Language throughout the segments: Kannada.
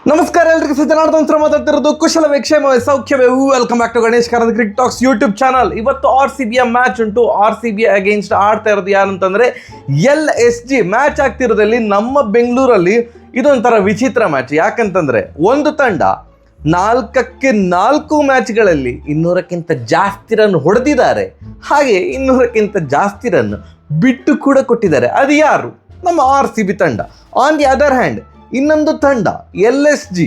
ನಮಸ್ಕಾರ ಎಲ್ರಿಗೂ ಸಿದ್ದನಾರ್ಥ ಮಾತಾಡ್ತಿರೋದು ಕುಶಲ ಕ್ಷೇಮ ಸೌಖ್ಯವೇ. Welcome back to Ganesh Karanth cricket talks YouTube channel. ಇವತ್ತು RCB ಮ್ಯಾಚ್ ಉಂಟು. RCB ಅಗೇನ್ಸ್ಟ್ ಆಡ್ತಾ ಇರೋದು ಯಾರಂತಂದ್ರೆ LSG ಮ್ಯಾಚ್ ಆಗ್ತಿರೋದಲ್ಲಿ ನಮ್ಮ ಬೆಂಗಳೂರಲ್ಲಿ. ಇದೊಂಥರ ವಿಚಿತ್ರ ಮ್ಯಾಚ್. ಯಾಕಂತಂದ್ರೆ ಒಂದು ತಂಡ 4-4 ಮ್ಯಾಚ್ಗಳಲ್ಲಿ 200ಕ್ಕಿಂತ ಜಾಸ್ತಿ ರನ್ ಹೊಡೆದಿದ್ದಾರೆ, ಹಾಗೆ 200ಕ್ಕಿಂತ ಜಾಸ್ತಿ ರನ್ ಬಿಟ್ಟು ಕೂಡ ಕೊಟ್ಟಿದ್ದಾರೆ. ಅದು ಯಾರು? ನಮ್ಮ RCB ತಂಡ. ಆನ್ ದಿ ಅದರ್ ಹ್ಯಾಂಡ್ ಇನ್ನೊಂದು ತಂಡ LSG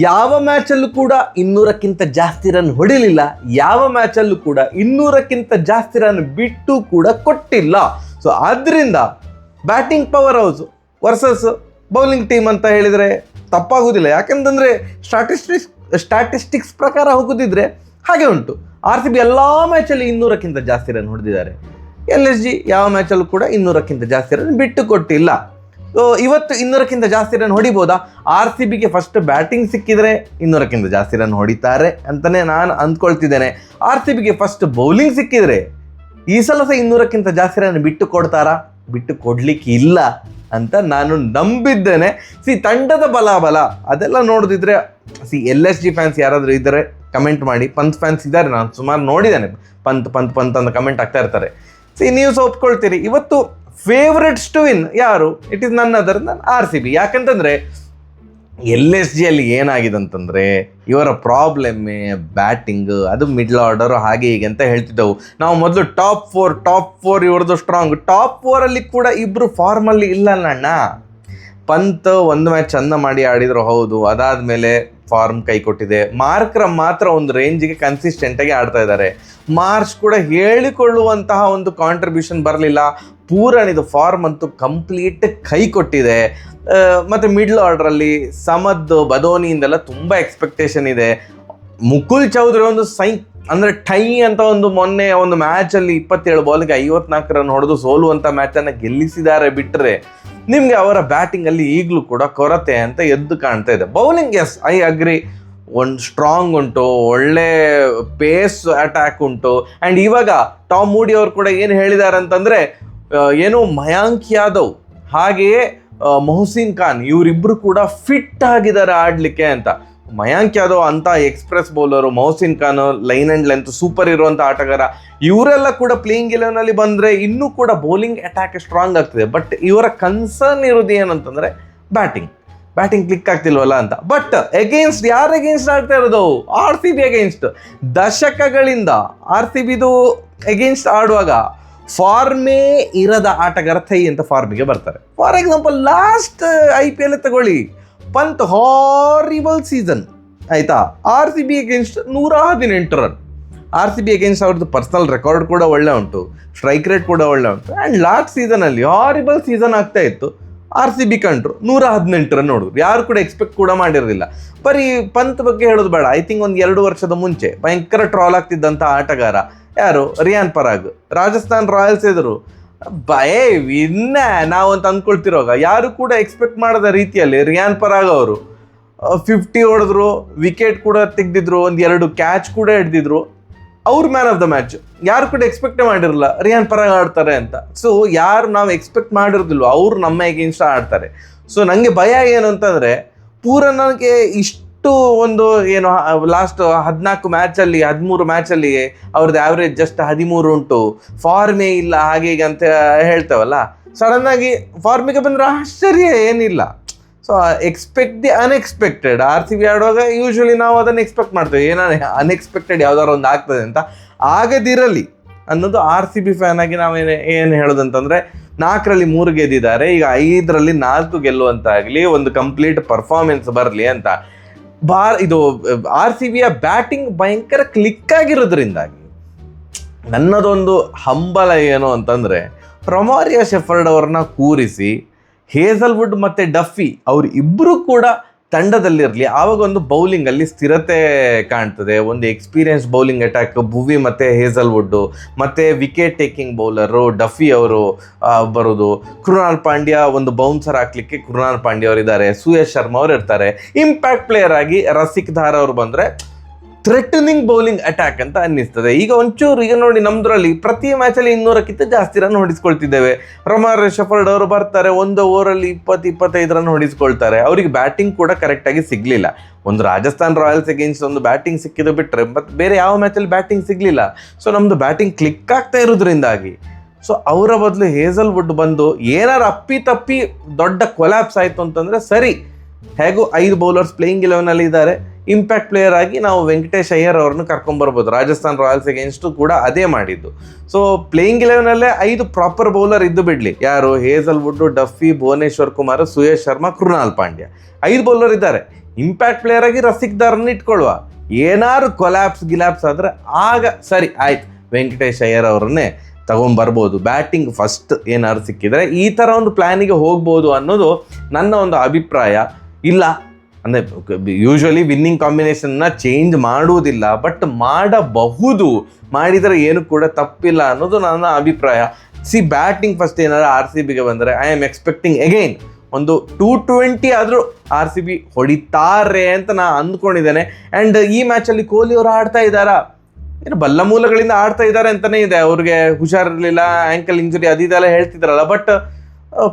ಯಾವ ಮ್ಯಾಚಲ್ಲೂ ಕೂಡ 200ಕ್ಕಿಂತ ಜಾಸ್ತಿ ರನ್ ಹೊಡಿಲಿಲ್ಲ, ಯಾವ ಮ್ಯಾಚಲ್ಲೂ ಕೂಡ 200ಕ್ಕಿಂತ ಜಾಸ್ತಿ ರನ್ ಬಿಟ್ಟು ಕೂಡ ಕೊಟ್ಟಿಲ್ಲ. ಸೊ ಆದ್ದರಿಂದ batting power house versus bowling team ಅಂತ ಹೇಳಿದರೆ ತಪ್ಪಾಗೋದಿಲ್ಲ. ಯಾಕಂತಂದರೆ ಸ್ಟ್ಯಾಟಿಸ್ಟಿಕ್ಸ್ ಪ್ರಕಾರ ಹೋಗೋದಿದ್ರೆ ಹಾಗೆ ಉಂಟು. RCB ಎಲ್ಲ ಮ್ಯಾಚಲ್ಲಿ 200ಕ್ಕಿಂತ ಜಾಸ್ತಿ ರನ್ ಹೊಡೆದಿದ್ದಾರೆ. LSG ಯಾವ ಮ್ಯಾಚಲ್ಲೂ ಕೂಡ 200ಕ್ಕಿಂತ ಜಾಸ್ತಿ ರನ್ ಬಿಟ್ಟು ಕೊಟ್ಟಿಲ್ಲ. ಇವತ್ತು 200ಕ್ಕಿಂತ ಜಾಸ್ತಿ ರನ್ ಹೊಡಿಬೋದಾ? RCBಗೆ ಫಸ್ಟ್ ಬ್ಯಾಟಿಂಗ್ ಸಿಕ್ಕಿದರೆ 200ಕ್ಕಿಂತ ಜಾಸ್ತಿ ರನ್ ಹೊಡಿತಾರೆ ಅಂತಲೇ ನಾನು ಅಂದ್ಕೊಳ್ತಿದ್ದೇನೆ. RCBಗೆ ಫಸ್ಟ್ ಬೌಲಿಂಗ್ ಸಿಕ್ಕಿದರೆ ಈ ಸಲ ಸಹ 200ಕ್ಕಿಂತ ಜಾಸ್ತಿ ರನ್ ಬಿಟ್ಟು ಕೊಡ್ತಾರಾ? ಬಿಟ್ಟು ಕೊಡ್ಲಿಕ್ಕೆ ಇಲ್ಲ ಅಂತ ನಾನು ನಂಬಿದ್ದೇನೆ. ತಂಡದ ಬಲ ಅದೆಲ್ಲ ನೋಡಿದ್ರೆ LSG ಫ್ಯಾನ್ಸ್ ಯಾರಾದರೂ ಇದ್ದರೆ ಕಮೆಂಟ್ ಮಾಡಿ. ಪಂತ್ ಫ್ಯಾನ್ಸ್ ಇದ್ದಾರೆ, ನಾನು ಸುಮಾರು ನೋಡಿದ್ದೇನೆ. ಪಂತ್ ಅಂತ ಕಮೆಂಟ್ ಆಗ್ತಾ ಇರ್ತಾರೆ. ನೀವು ಸಹ ಒಪ್ಕೊಳ್ತೀರಿ. ಇವತ್ತು ಫೇವ್ರೆಟ್ಸ್ ಟು ವಿನ್ ಯಾರು? ಇಟ್ ಈಸ್ ನನ್ ಅದರ್ ದನ್ RCB. ಯಾಕಂತಂದರೆ LSG ಅಲ್ಲಿ ಏನಾಗಿದೆ ಅಂತಂದರೆ ಇವರ ಪ್ರಾಬ್ಲಮ್ಮೇ ಬ್ಯಾಟಿಂಗ್, ಅದು ಮಿಡ್ಲ್ ಆರ್ಡರು ಹಾಗೆ ಹೀಗೆ ಅಂತ ಹೇಳ್ತಿದ್ದೆವು ನಾವು ಮೊದಲು. ಟಾಪ್ ಫೋರ್ ಇವ್ರದ್ದು ಸ್ಟ್ರಾಂಗ್. ಟಾಪ್ 4ಅಲ್ಲಿ ಕೂಡ ಇಬ್ಬರು ಫಾರ್ಮಲ್ಲಿ ಇಲ್ಲಲ್ಲ ಅಣ್ಣ. ಪಂತ್ ಒಂದು ಮ್ಯಾಚ್ ಚಂದ ಮಾಡಿ ಆಡಿದ್ರು, ಹೌದು. ಅದಾದಮೇಲೆ ಫಾರ್ಮ್ ಕೈ ಕೊಟ್ಟಿದೆ. ಮಾರ್ಕ್ರಮ್ ಮಾತ್ರ ಒಂದು ರೇಂಜಿಗೆ ಕನ್ಸಿಸ್ಟೆಂಟಾಗಿ ಆಡ್ತಾ ಇದ್ದಾರೆ. ಮಾರ್ಚ್ ಕೂಡ ಹೇಳಿಕೊಳ್ಳುವಂತಹ ಒಂದು ಕಾಂಟ್ರಿಬ್ಯೂಷನ್ ಬರಲಿಲ್ಲ. ಪೂರಣಿದು ಫಾರ್ಮ್ ಅಂತೂ ಕಂಪ್ಲೀಟ್ ಕೈ ಕೊಟ್ಟಿದೆ. ಮತ್ತು ಮಿಡ್ಲ್ ಆರ್ಡ್ರಲ್ಲಿ ಸಮದ್, ಬದೋನಿಯಿಂದೆಲ್ಲ ತುಂಬ ಎಕ್ಸ್ಪೆಕ್ಟೇಷನ್ ಇದೆ. ಮುಕುಲ್ ಚೌಧರಿ ಒಂದು ಅಂದರೆ ಟೈ ಅಂತ ಮೊನ್ನೆ ಒಂದು ಮ್ಯಾಚಲ್ಲಿ 27 ಬಾಲ್ಗೆ 54 ರನ್ ಹೊಡೆದು ಸೋಲುವಂಥ ಮ್ಯಾಚನ್ನು ಗೆಲ್ಲಿಸಿದ್ದಾರೆ. ಬಿಟ್ಟರೆ ನಿಮಗೆ ಅವರ ಬ್ಯಾಟಿಂಗಲ್ಲಿ ಈಗಲೂ ಕೂಡ ಕೊರತೆ ಅಂತ ಎದ್ದು ಕಾಣ್ತಾ ಇದೆ. ಬೌಲಿಂಗ್ ಎಸ್, ಐ ಅಗ್ರಿ, ಒಂದು ಸ್ಟ್ರಾಂಗ್ ಉಂಟು, ಒಳ್ಳೆ ಪೇಸ್ ಅಟ್ಯಾಕ್ ಉಂಟು. ಆ್ಯಂಡ್ ಇವಾಗ ಟಾಮ್ ಮೂಡಿ ಅವರು ಕೂಡ ಏನು ಹೇಳಿದ್ದಾರೆ ಅಂತಂದರೆ, ಏನು ಮಯಾಂಕ್ ಯಾದವ್ ಹಾಗೆಯೇ ಮೊಹಸಿನ್ ಖಾನ್ ಇವರಿಬ್ಬರು ಕೂಡ ಫಿಟ್ ಆಗಿದ್ದಾರೆ ಆಡಲಿಕ್ಕೆ ಅಂತ. ಮಯಾಂಕ್ ಯಾದವ್ ಅಂತ express bowler, Mohsin Khan line and length super ಇರುವಂಥ ಆಟಗಾರ. ಇವರೆಲ್ಲ ಕೂಡ ಪ್ಲೇಯಿಂಗ್ 11ನಲ್ಲಿ ಬಂದರೆ ಇನ್ನೂ ಕೂಡ ಬೌಲಿಂಗ್ ಅಟ್ಯಾಕ್ ಸ್ಟ್ರಾಂಗ್ ಆಗ್ತದೆ. ಬಟ್ ಇವರ ಕನ್ಸರ್ನ್ ಇರೋದು ಏನಂತಂದರೆ ಬ್ಯಾಟಿಂಗ್ ಕ್ಲಿಕ್ ಆಗ್ತಿಲ್ವಲ್ಲ ಅಂತ. ಬಟ್ ಯಾರು ಅಗೇನ್ಸ್ಟ್ ಆಡ್ತಾ ಇರೋದು? RCB against. ದಶಕಗಳಿಂದ RCBದು ಅಗೇನ್ಸ್ಟ್ ಆಡುವಾಗ ಫಾರ್ಮೇ ಇರದ ಆಟಗಾರ ಥೈ ಅಂತ ಫಾರ್ಮಿಗೆ ಬರ್ತಾರೆ. ಫಾರ್ ಎಕ್ಸಾಂಪಲ್ ಲಾಸ್ಟ್ IPL ತಗೊಳ್ಳಿ, ಪಂತ್ ಹಾರಿಬಲ್ ಸೀಸನ್ ಆಯಿತಾ. RCB against 118 run. RCB against ಅವ್ರದ್ದು ಪರ್ಸನಲ್ ರೆಕಾರ್ಡ್ ಕೂಡ ಒಳ್ಳೆ ಉಂಟು, ಸ್ಟ್ರೈಕ್ ರೇಟ್ ಕೂಡ ಒಳ್ಳೆ ಉಂಟು. ಆ್ಯಂಡ್ ಲಾಸ್ಟ್ ಸೀಸನಲ್ಲಿ ಹಾರಿಬಲ್ ಸೀಸನ್ ಆಗ್ತಾ ಇತ್ತು. RCB ಕಂಡ್ರು 118 ರನ್ ನೋಡಿದ್ರು. ಯಾರು ಕೂಡ ಎಕ್ಸ್ಪೆಕ್ಟ್ ಕೂಡ ಮಾಡಿರೋದಿಲ್ಲ. ಬರೀ ಪಂತ್ ಬಗ್ಗೆ ಹೇಳೋದು ಬೇಡ. ಐ ಥಿಂಕ್ ಒಂದು 2 ವರ್ಷದ ಮುಂಚೆ ಭಯಂಕರ ಟ್ರಾಲ್ ಆಗ್ತಿದ್ದಂಥ ಆಟಗಾರ ಯಾರು? ರಿಯಾನ್ ಪರಾಗ್. ರಾಜಸ್ಥಾನ್ ರಾಯಲ್ಸ್ ಎದುರು ವಿನ್ನ ನಾವು ಅಂತ ಅಂದ್ಕೊಳ್ತಿರೋವಾಗ ಯಾರು ಕೂಡ ಎಕ್ಸ್ಪೆಕ್ಟ್ ಮಾಡದ ರೀತಿಯಲ್ಲಿ ರಿಯಾನ್ ಪರಾಗ್ ಅವರು 50 ಹೊಡೆದ್ರು, ವಿಕೆಟ್ ಕೂಡ ತೆಗೆದಿದ್ರು, 1-2 ಕ್ಯಾಚ್ ಕೂಡ ಹಿಡ್ದಿದ್ರು. ಅವ್ರು ಮ್ಯಾನ್ ಆಫ್ ದ ಮ್ಯಾಚ್. ಯಾರು ಕೂಡ ಎಕ್ಸ್ಪೆಕ್ಟೇ ಮಾಡಿರಲಿಲ್ಲ ರಿಯಾನ್ ಪರಾಗ್ ಆಡ್ತಾರೆ ಅಂತ. ಸೊ ಯಾರು ನಾವು ಎಕ್ಸ್ಪೆಕ್ಟ್ ಮಾಡಿರೋದಿಲ್ವ ಅವರು ನಮ್ಮ ಎಗೇನ್ಸ್ಟ್ ಆಡ್ತಾರೆ. ಸೊ ನನಗೆ ಭಯ ಏನು ಅಂತಂದರೆ, ಪೂರ ನನಗೆ ಇಷ್ಟು ಒಂದು ಏನು ಲಾಸ್ಟ್ 14 ಮ್ಯಾಚಲ್ಲಿ 13 ಮ್ಯಾಚಲ್ಲಿ ಅವ್ರದ್ದು ಆ್ಯಾವ್ರೇಜ್ ಜಸ್ಟ್ 13 ಉಂಟು, ಫಾರ್ಮೇ ಇಲ್ಲ ಹಾಗೆ ಹೀಗೆ ಅಂತ ಹೇಳ್ತೇವಲ್ಲ. ಸಡನ್ನಾಗಿ ಫಾರ್ಮಿಗೆ ಬಂದರೆ ಆಶ್ಚರ್ಯ ಏನಿಲ್ಲ. So expect the unexpected. RCB ಆಡುವಾಗ ಯೂಶ್ವಲಿ ನಾವು ಅದನ್ನು ಎಕ್ಸ್ಪೆಕ್ಟ್ ಮಾಡ್ತೇವೆ, ಏನೋ ಅನ್ಎಕ್ಸ್ಪೆಕ್ಟೆಡ್ ಯಾವ್ದಾರು ಒಂದು ಆಗ್ತದೆ ಅಂತ. ಆಗದಿರಲಿ ಅನ್ನೋದು RCB ಫ್ಯಾನ್ ಆಗಿ ಏನು ಹೇಳೋದಂತಂದರೆ, 4ರಲ್ಲಿ 3 ಗೆದ್ದಿದ್ದಾರೆ, ಈಗ 5ರಲ್ಲಿ 4 ಗೆಲ್ಲುವಂತಾಗಲಿ, ಒಂದು ಕಂಪ್ಲೀಟ್ ಪರ್ಫಾರ್ಮೆನ್ಸ್ ಬರಲಿ ಅಂತ. ಇದು RCBಯ ಬ್ಯಾಟಿಂಗ್ ಭಯಂಕರ ಕ್ಲಿಕ್ ಆಗಿರೋದ್ರಿಂದಾಗಿ ನನ್ನದೊಂದು ಹಂಬಲ ಏನು ಅಂತಂದರೆ, ಪ್ರೊಮಾರಿಯಾ ಶೆಫರ್ಡ್ ಅವ್ರನ್ನ ಕೂರಿಸಿ ಹೇಸಲ್ವುಡ್ ಮತ್ತು ಡಫಿ ಅವರು ಇಬ್ಬರು ಕೂಡ ತಂಡದಲ್ಲಿರಲಿ. ಆವಾಗ ಒಂದು ಬೌಲಿಂಗಲ್ಲಿ ಸ್ಥಿರತೆ ಕಾಣ್ತದೆ. ಒಂದು ಎಕ್ಸ್ಪೀರಿಯನ್ಸ್ ಬೌಲಿಂಗ್ ಅಟ್ಯಾಕ್ ಭುವಿ ಮತ್ತು ಹೇಸಲ್ವುಡ್ಡು, ಮತ್ತು ವಿಕೆಟ್ ಟೇಕಿಂಗ್ ಬೌಲರು ಡಫಿ ಅವರು ಬರೋದು. ಕೃಣಾಲ್ ಪಾಂಡ್ಯ ಒಂದು ಬೌನ್ಸರ್ ಹಾಕ್ಲಿಕ್ಕೆ ಕೃಣಾಲ್ ಪಾಂಡ್ಯ ಅವರು ಇದ್ದಾರೆ. ಸುಯೇಶ್ ಶರ್ಮಾ ಅವರು ಇರ್ತಾರೆ. ಇಂಪ್ಯಾಕ್ಟ್ ಪ್ಲೇಯರ್ ಆಗಿ ರಸಿಕ್ ಧಾರ್ ಅವರು ಬಂದರೆ ಥ್ರೆಟನಿಂಗ್ ಬೌಲಿಂಗ್ ಅಟ್ಯಾಕ್ ಅಂತ ಅನ್ನಿಸ್ತದೆ. ಈಗ ಒಂಚೂರು ಈಗ ನೋಡಿ ನಮ್ದ್ರಲ್ಲಿ ಪ್ರತಿ ಮ್ಯಾಚಲ್ಲಿ 200ಕ್ಕಿಂತ ಜಾಸ್ತಿ ರನ್ ಹೊಡಿಸ್ಕೊಳ್ತಿದ್ದೇವೆ. ರೊಮಾರ್ ಶೆಫರ್ಡ್ ಅವರು ಬರ್ತಾರೆ, ಒಂದು ಓವರಲ್ಲಿ 20-25 ರನ್ ಹೊಡಿಸ್ಕೊಳ್ತಾರೆ. ಅವರಿಗೆ ಬ್ಯಾಟಿಂಗ್ ಕೂಡ ಕರೆಕ್ಟಾಗಿ ಸಿಗಲಿಲ್ಲ. ಒಂದು ರಾಜಸ್ಥಾನ್ ರಾಯಲ್ಸ್ ಅಗೇನ್ಸ್ಟ್ ಒಂದು ಬ್ಯಾಟಿಂಗ್ ಸಿಕ್ಕಿದ್ದು ಬಿಟ್ಟರೆ ಮತ್ತು ಬೇರೆ ಯಾವ ಮ್ಯಾಚಲ್ಲಿ ಬ್ಯಾಟಿಂಗ್ ಸಿಗಲಿಲ್ಲ. ಸೊ ನಮ್ಮದು ಬ್ಯಾಟಿಂಗ್ ಕ್ಲಿಕ್ ಆಗ್ತಾ ಇರೋದ್ರಿಂದಾಗಿ ಸೊ ಅವರ ಬದಲು ಹೇಸಲ್ವುಡ್ ಬಂದು ಏನಾರು ಅಪ್ಪಿ ದೊಡ್ಡ ಕೊಲ್ಯಾಪ್ಸ್ ಆಯಿತು ಅಂತಂದರೆ ಸರಿ, ಹೇಗೂ 5 ಬೌಲರ್ಸ್ ಪ್ಲೇಯಿಂಗ್ 11ಅಲ್ಲಿ ಇದ್ದಾರೆ. ಇಂಪ್ಯಾಕ್ಟ್ ಪ್ಲೇಯರ್ ಆಗಿ ನಾವು ವೆಂಕಟೇಶ್ ಅಯ್ಯರ್ ಅವ್ರನ್ನ ಕರ್ಕೊಂಬರ್ಬೋದು. ರಾಜಸ್ಥಾನ್ ರಾಯಲ್ಸ್ ಅಗೇನ್ಸ್ಟು ಕೂಡ ಅದೇ ಮಾಡಿದ್ದು. ಸೊ ಪ್ಲೇಯಿಂಗ್ 11ಅಲ್ಲೇ 5 ಪ್ರಾಪರ್ ಬೌಲರ್ ಇದ್ದು ಬಿಡಲಿ. ಯಾರು? Hazlewood, Duffy, Bhuvneshwar Kumar, Suyash Sharma, Krunal Pandya, 5 bowler ಇದ್ದಾರೆ. ಇಂಪ್ಯಾಕ್ಟ್ ಪ್ಲೇಯರ್ ಆಗಿ ರಸಿಕ್ ದಾರನ್ನ ಇಟ್ಕೊಳ್ಳುವ. ಏನಾರು ಗಿಲಾಪ್ಸ್ ಆದರೆ ಆಗ ಸರಿ ಆಯ್ತು, ವೆಂಕಟೇಶ್ ಅಯ್ಯರ್ ಅವರನ್ನೇ ತಗೊಂಬರ್ಬೋದು. ಬ್ಯಾಟಿಂಗ್ ಫಸ್ಟ್ ಏನಾದ್ರು ಸಿಕ್ಕಿದರೆ ಈ ಥರ ಒಂದು ಪ್ಲ್ಯಾನಿಗೆ ಹೋಗ್ಬೋದು ಅನ್ನೋದು ನನ್ನ ಒಂದು ಅಭಿಪ್ರಾಯ. ಇಲ್ಲ ಅಂದರೆ ಯೂಶ್ವಲಿ ವಿನ್ನಿಂಗ್ ಕಾಂಬಿನೇಷನ್ನ ಚೇಂಜ್ ಮಾಡುವುದಿಲ್ಲ, ಬಟ್ ಮಾಡಬಹುದು, ಮಾಡಿದರೆ ಏನು ಕೂಡ ತಪ್ಪಿಲ್ಲ ಅನ್ನೋದು ನನ್ನ ಅಭಿಪ್ರಾಯ. ಬ್ಯಾಟಿಂಗ್ ಫಸ್ಟ್ ಏನಾದ್ರು RCBಗೆ ಬಂದರೆ ಐ ಆಮ್ ಎಕ್ಸ್ಪೆಕ್ಟಿಂಗ್ ಅಗೈನ್ ಒಂದು 220 ಆದರೂ RCB ಹೊಡಿತಾರೆ ಅಂತ ನಾನು ಅಂದ್ಕೊಂಡಿದ್ದೇನೆ. ಆ್ಯಂಡ್ ಈ ಮ್ಯಾಚಲ್ಲಿ ಕೊಹ್ಲಿ ಅವರು ಆಡ್ತಾ ಇದ್ದಾರಾ? ಏನು ಬಲ್ಲ ಮೂಲಗಳಿಂದ ಆಡ್ತಾ ಇದ್ದಾರೆ ಅಂತಲೇ ಇದೆ. ಅವ್ರಿಗೆ ಹುಷಾರಿರಲಿಲ್ಲ, ಆ್ಯಂಕಲ್ ಇಂಜುರಿ ಅದೆಲ್ಲ ಹೇಳ್ತಿದ್ದಾರಲ್ಲ. ಬಟ್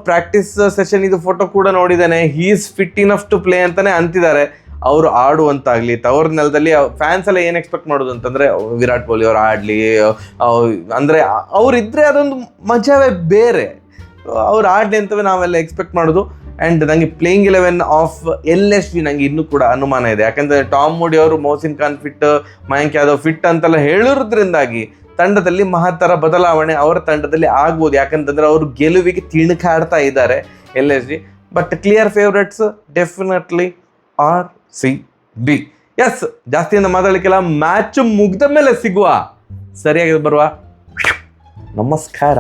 ಪ್ರಾಕ್ಟೀಸ್ ಸೆಷನ್ ಇದು ಫೋಟೋ ಕೂಡ ನೋಡಿದ್ದೇನೆ. He is fit enough to play ಅಂತಲೇ ಅಂತಿದ್ದಾರೆ. ಅವರು ಆಡುವಂತಾಗಲಿ, ತವರ ನೆಲದಲ್ಲಿ ಫ್ಯಾನ್ಸ್ ಎಲ್ಲ ಏನು ಎಕ್ಸ್ಪೆಕ್ಟ್ ಮಾಡೋದು ಅಂತಂದರೆ ವಿರಾಟ್ ಕೊಹ್ಲಿ ಅವರು ಆಡಲಿ, ಅಂದರೆ ಅವರಿದ್ದರೆ ಅದೊಂದು ಮಜವೇ ಬೇರೆ. ಅವ್ರು ಆಡಲಿ ಅಂತವೇ ನಾವೆಲ್ಲ ಎಕ್ಸ್ಪೆಕ್ಟ್ ಮಾಡೋದು. ಆ್ಯಂಡ್ ನನಗೆ ಪ್ಲೇಯಿಂಗ್ 11 ಆಫ್ LSG ನನಗೆ ಇನ್ನೂ ಕೂಡ ಅನುಮಾನ ಇದೆ. ಯಾಕಂದರೆ ಟಾಮ್ ಮೂಡಿ ಅವರು ಮೋಸಿನ್ ಖಾನ್ ಫಿಟ್, ಮಯಾಂಕ್ ಯಾದವ್ ಫಿಟ್ ಅಂತೆಲ್ಲ ಹೇಳಿರೋದ್ರಿಂದಾಗಿ ತಂಡದಲ್ಲಿ ಮಹತ್ತರ ಬದಲಾವಣೆ ಅವರ ತಂಡದಲ್ಲಿ ಆಗ್ಬೋದು. ಯಾಕಂತಂದರೆ ಅವರು ಗೆಲುವಿಗೆ ತಿಣುಕಾಡ್ತಾ ಇದ್ದಾರೆ LSG. But clear favourites definitely RCB. Yes, ಜಾಸ್ತಿಯಿಂದ ಮಾತಾಡಲಿಕ್ಕೆಲ್ಲ. ಮ್ಯಾಚ್ ಮುಗ್ದ ಮೇಲೆ ಸಿಗುವ, ಸರಿಯಾಗಿ ಬರುವ. ನಮಸ್ಕಾರ.